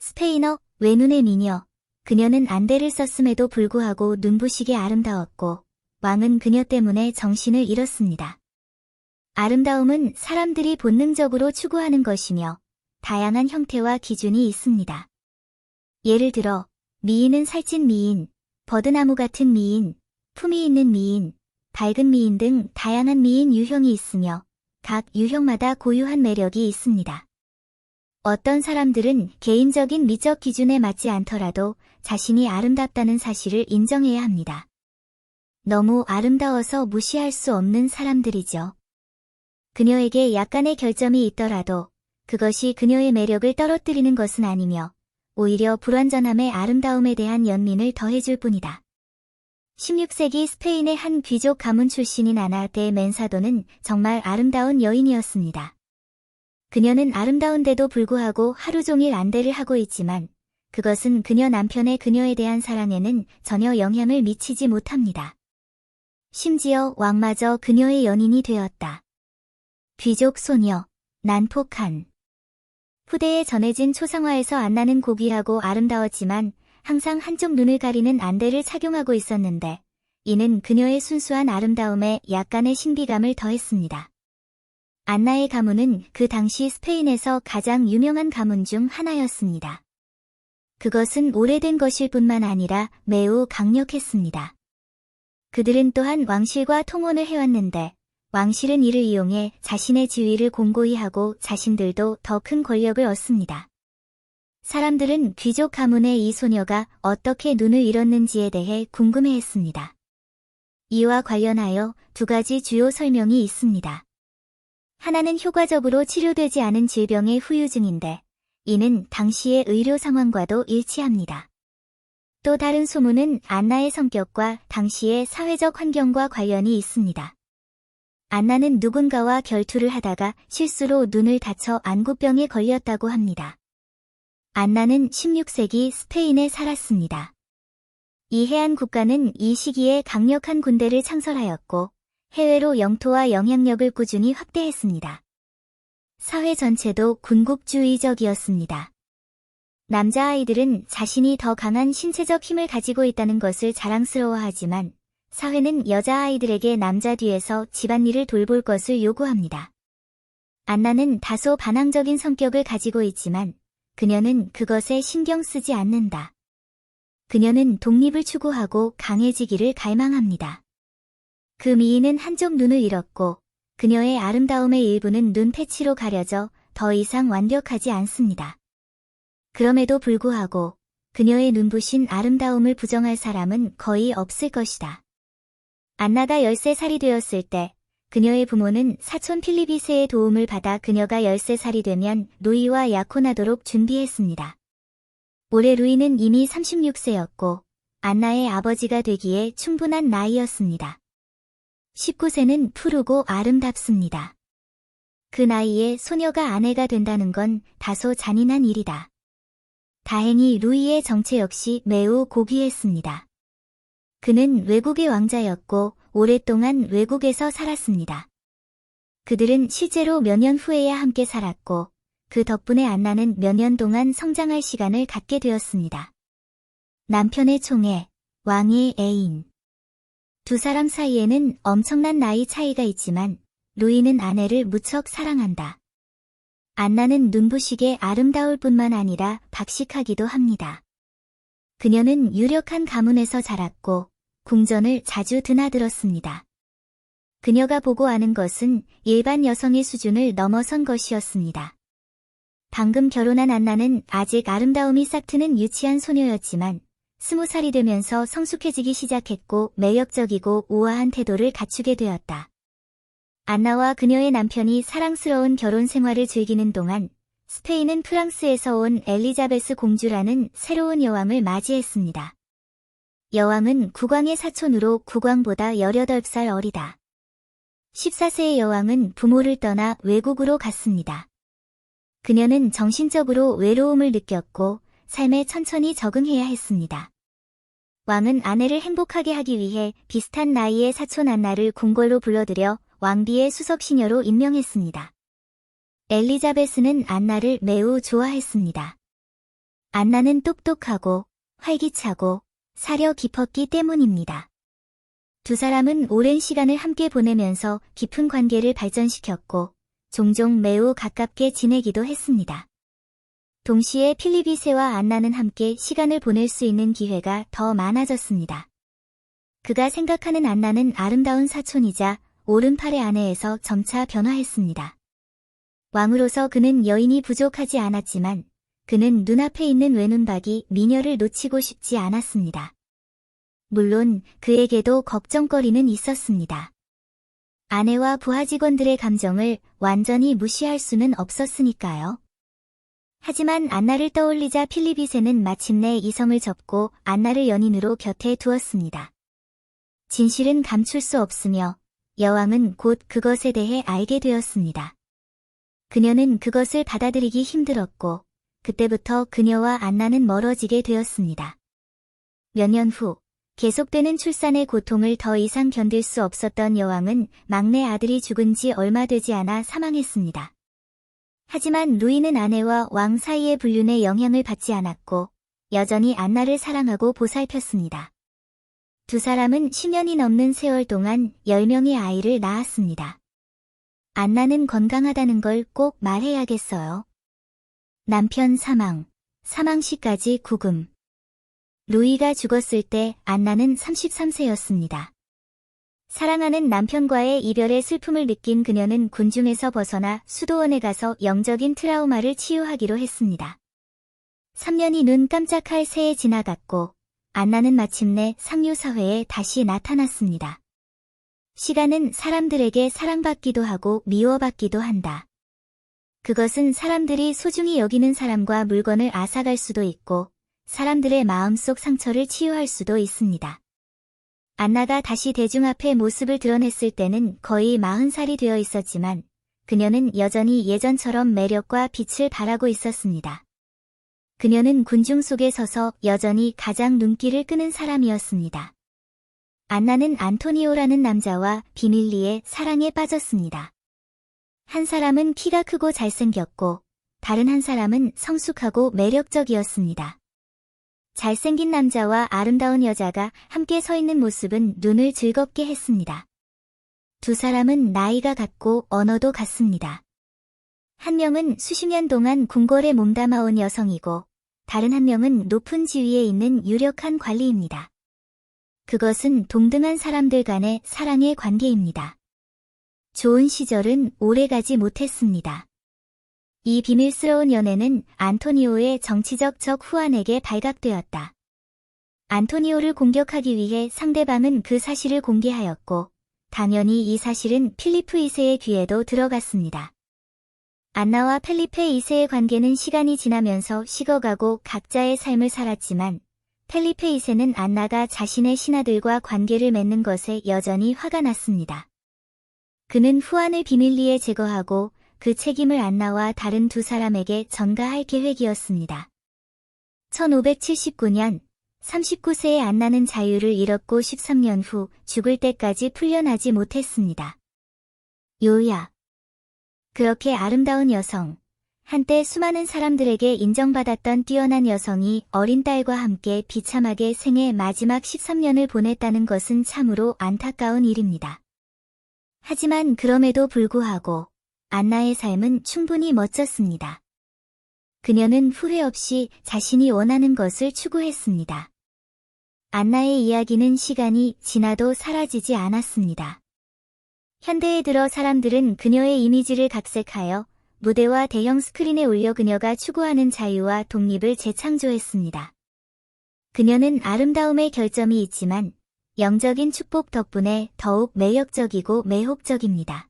스페인어, 외눈의 미녀. 그녀는 안대를 썼음에도 불구하고 눈부시게 아름다웠고, 왕은 그녀 때문에 정신을 잃었습니다. 아름다움은 사람들이 본능적으로 추구하는 것이며, 다양한 형태와 기준이 있습니다. 예를 들어, 미인은 살찐 미인, 버드나무 같은 미인, 품이 있는 미인, 밝은 미인 등 다양한 미인 유형이 있으며, 각 유형마다 고유한 매력이 있습니다. 어떤 사람들은 개인적인 미적 기준에 맞지 않더라도 자신이 아름답다는 사실을 인정해야 합니다. 너무 아름다워서 무시할 수 없는 사람들이죠. 그녀에게 약간의 결점이 있더라도 그것이 그녀의 매력을 떨어뜨리는 것은 아니며 오히려 불완전함의 아름다움에 대한 연민을 더해줄 뿐이다. 16세기 스페인의 한 귀족 가문 출신인 아나 데 멘사도는 정말 아름다운 여인이었습니다. 그녀는 아름다운데도 불구하고 하루 종일 안대를 하고 있지만 그것은 그녀 남편의 그녀에 대한 사랑에는 전혀 영향을 미치지 못합니다. 심지어 왕마저 그녀의 연인이 되었다. 귀족 소녀, 난폭한. 후대에 전해진 초상화에서 안나는 고귀하고 아름다웠지만 항상 한쪽 눈을 가리는 안대를 착용하고 있었는데 이는 그녀의 순수한 아름다움에 약간의 신비감을 더했습니다. 안나의 가문은 그 당시 스페인에서 가장 유명한 가문 중 하나였습니다. 그것은 오래된 것일 뿐만 아니라 매우 강력했습니다. 그들은 또한 왕실과 통혼을 해왔는데 왕실은 이를 이용해 자신의 지위를 공고히 하고 자신들도 더 큰 권력을 얻습니다. 사람들은 귀족 가문의 이 소녀가 어떻게 눈을 잃었는지에 대해 궁금해했습니다. 이와 관련하여 두 가지 주요 설명이 있습니다. 하나는 효과적으로 치료되지 않은 질병의 후유증인데 이는 당시의 의료 상황과도 일치합니다. 또 다른 소문은 안나의 성격과 당시의 사회적 환경과 관련이 있습니다. 안나는 누군가와 결투를 하다가 실수로 눈을 다쳐 안구병에 걸렸다고 합니다. 안나는 16세기 스페인에 살았습니다. 이 해안 국가는 이 시기에 강력한 군대를 창설하였고 해외로 영토와 영향력을 꾸준히 확대했습니다. 사회 전체도 군국주의적이었습니다. 남자아이들은 자신이 더 강한 신체적 힘을 가지고 있다는 것을 자랑스러워하지만 사회는 여자아이들에게 남자 뒤에서 집안일을 돌볼 것을 요구합니다. 안나는 다소 반항적인 성격을 가지고 있지만 그녀는 그것에 신경 쓰지 않는다. 그녀는 독립을 추구하고 강해지기를 갈망합니다. 그 미인은 한쪽 눈을 잃었고 그녀의 아름다움의 일부는 눈 패치로 가려져 더 이상 완벽하지 않습니다. 그럼에도 불구하고 그녀의 눈부신 아름다움을 부정할 사람은 거의 없을 것이다. 안나가 13살이 되었을 때 그녀의 부모는 사촌 필리비세의 도움을 받아 그녀가 13살이 되면 루이와 약혼하도록 준비했습니다. 올해 루이는 이미 36세였고 안나의 아버지가 되기에 충분한 나이였습니다. 19세는 푸르고 아름답습니다. 그 나이에 소녀가 아내가 된다는 건 다소 잔인한 일이다. 다행히 루이의 정체 역시 매우 고귀했습니다. 그는 외국의 왕자였고 오랫동안 외국에서 살았습니다. 그들은 실제로 몇 년 후에야 함께 살았고 그 덕분에 안나는 몇 년 동안 성장할 시간을 갖게 되었습니다. 남편의 총애, 왕의 애인. 두 사람 사이에는 엄청난 나이 차이가 있지만 루이는 아내를 무척 사랑한다. 안나는 눈부시게 아름다울 뿐만 아니라 박식하기도 합니다. 그녀는 유력한 가문에서 자랐고 궁전을 자주 드나들었습니다. 그녀가 보고 아는 것은 일반 여성의 수준을 넘어선 것이었습니다. 방금 결혼한 안나는 아직 아름다움이 싹트는 유치한 소녀였지만 20살이 되면서 성숙해지기 시작했고 매력적이고 우아한 태도를 갖추게 되었다. 안나와 그녀의 남편이 사랑스러운 결혼 생활을 즐기는 동안 스페인은 프랑스에서 온 엘리자베스 공주라는 새로운 여왕을 맞이했습니다. 여왕은 국왕의 사촌으로 국왕보다 18살 어리다. 14세의 여왕은 부모를 떠나 외국으로 갔습니다. 그녀는 정신적으로 외로움을 느꼈고 삶에 천천히 적응해야 했습니다. 왕은 아내를 행복하게 하기 위해 비슷한 나이의 사촌 안나를 궁궐로 불러들여 왕비의 수석시녀로 임명했습니다. 엘리자베스는 안나를 매우 좋아했습니다. 안나는 똑똑하고 활기차고 사려 깊었기 때문입니다. 두 사람은 오랜 시간을 함께 보내면서 깊은 관계를 발전시켰고 종종 매우 가깝게 지내기도 했습니다. 동시에 필립2세와 안나는 함께 시간을 보낼 수 있는 기회가 더 많아졌습니다. 그가 생각하는 안나는 아름다운 사촌이자 오른팔의 아내에서 점차 변화했습니다. 왕으로서 그는 여인이 부족하지 않았지만 그는 눈앞에 있는 외눈박이 미녀를 놓치고 싶지 않았습니다. 물론 그에게도 걱정거리는 있었습니다. 아내와 부하 직원들의 감정을 완전히 무시할 수는 없었으니까요. 하지만 안나를 떠올리자 필립2세는 마침내 이성을 접고 안나를 연인으로 곁에 두었습니다. 진실은 감출 수 없으며 여왕은 곧 그것에 대해 알게 되었습니다. 그녀는 그것을 받아들이기 힘들었고 그때부터 그녀와 안나는 멀어지게 되었습니다. 몇 년 후 계속되는 출산의 고통을 더 이상 견딜 수 없었던 여왕은 막내 아들이 죽은 지 얼마 되지 않아 사망했습니다. 하지만 루이는 아내와 왕 사이의 불륜에 영향을 받지 않았고 여전히 안나를 사랑하고 보살폈습니다. 두 사람은 10년이 넘는 세월 동안 10명의 아이를 낳았습니다. 안나는 건강하다는 걸 꼭 말해야겠어요. 남편 사망 시까지 구금. 루이가 죽었을 때 안나는 33세였습니다. 사랑하는 남편과의 이별의 슬픔을 느낀 그녀는 군중에서 벗어나 수도원에 가서 영적인 트라우마를 치유하기로 했습니다. 3년이 눈 깜짝할 새에 지나갔고 안나는 마침내 상류사회에 다시 나타났습니다. 시간은 사람들에게 사랑받기도 하고 미워받기도 한다. 그것은 사람들이 소중히 여기는 사람과 물건을 앗아갈 수도 있고 사람들의 마음속 상처를 치유할 수도 있습니다. 안나가 다시 대중 앞에 모습을 드러냈을 때는 거의 40살이 되어 있었지만 그녀는 여전히 예전처럼 매력과 빛을 발하고 있었습니다. 그녀는 군중 속에 서서 여전히 가장 눈길을 끄는 사람이었습니다. 안나는 안토니오라는 남자와 비밀리에 사랑에 빠졌습니다. 한 사람은 키가 크고 잘생겼고 다른 한 사람은 성숙하고 매력적이었습니다. 잘생긴 남자와 아름다운 여자가 함께 서 있는 모습은 눈을 즐겁게 했습니다. 두 사람은 나이가 같고 언어도 같습니다. 한 명은 수십 년 동안 궁궐에 몸담아온 여성이고 다른 한 명은 높은 지위에 있는 유력한 관리입니다. 그것은 동등한 사람들 간의 사랑의 관계입니다. 좋은 시절은 오래가지 못했습니다. 이 비밀스러운 연애는 안토니오의 정치적 적 후안에게 발각되었다. 안토니오를 공격하기 위해 상대방은 그 사실을 공개하였고 당연히 이 사실은 필리프 2세의 귀에도 들어갔습니다. 안나와 펠리페 2세의 관계는 시간이 지나면서 식어가고 각자의 삶을 살았지만 펠리페 2세는 안나가 자신의 신하들과 관계를 맺는 것에 여전히 화가 났습니다. 그는 후안을 비밀리에 제거하고 그 책임을 안나와 다른 두 사람에게 전가할 계획이었습니다. 1579년 39세의 안나는 자유를 잃었고 13년 후 죽을 때까지 풀려나지 못했습니다. 요약. 그렇게 아름다운 여성, 한때 수많은 사람들에게 인정받았던 뛰어난 여성이 어린 딸과 함께 비참하게 생애 마지막 13년을 보냈다는 것은 참으로 안타까운 일입니다. 하지만 그럼에도 불구하고 안나의 삶은 충분히 멋졌습니다. 그녀는 후회 없이 자신이 원하는 것을 추구했습니다. 안나의 이야기는 시간이 지나도 사라지지 않았습니다. 현대에 들어 사람들은 그녀의 이미지를 각색하여 무대와 대형 스크린에 올려 그녀가 추구하는 자유와 독립을 재창조했습니다. 그녀는 아름다움의 결점이 있지만 영적인 축복 덕분에 더욱 매력적이고 매혹적입니다.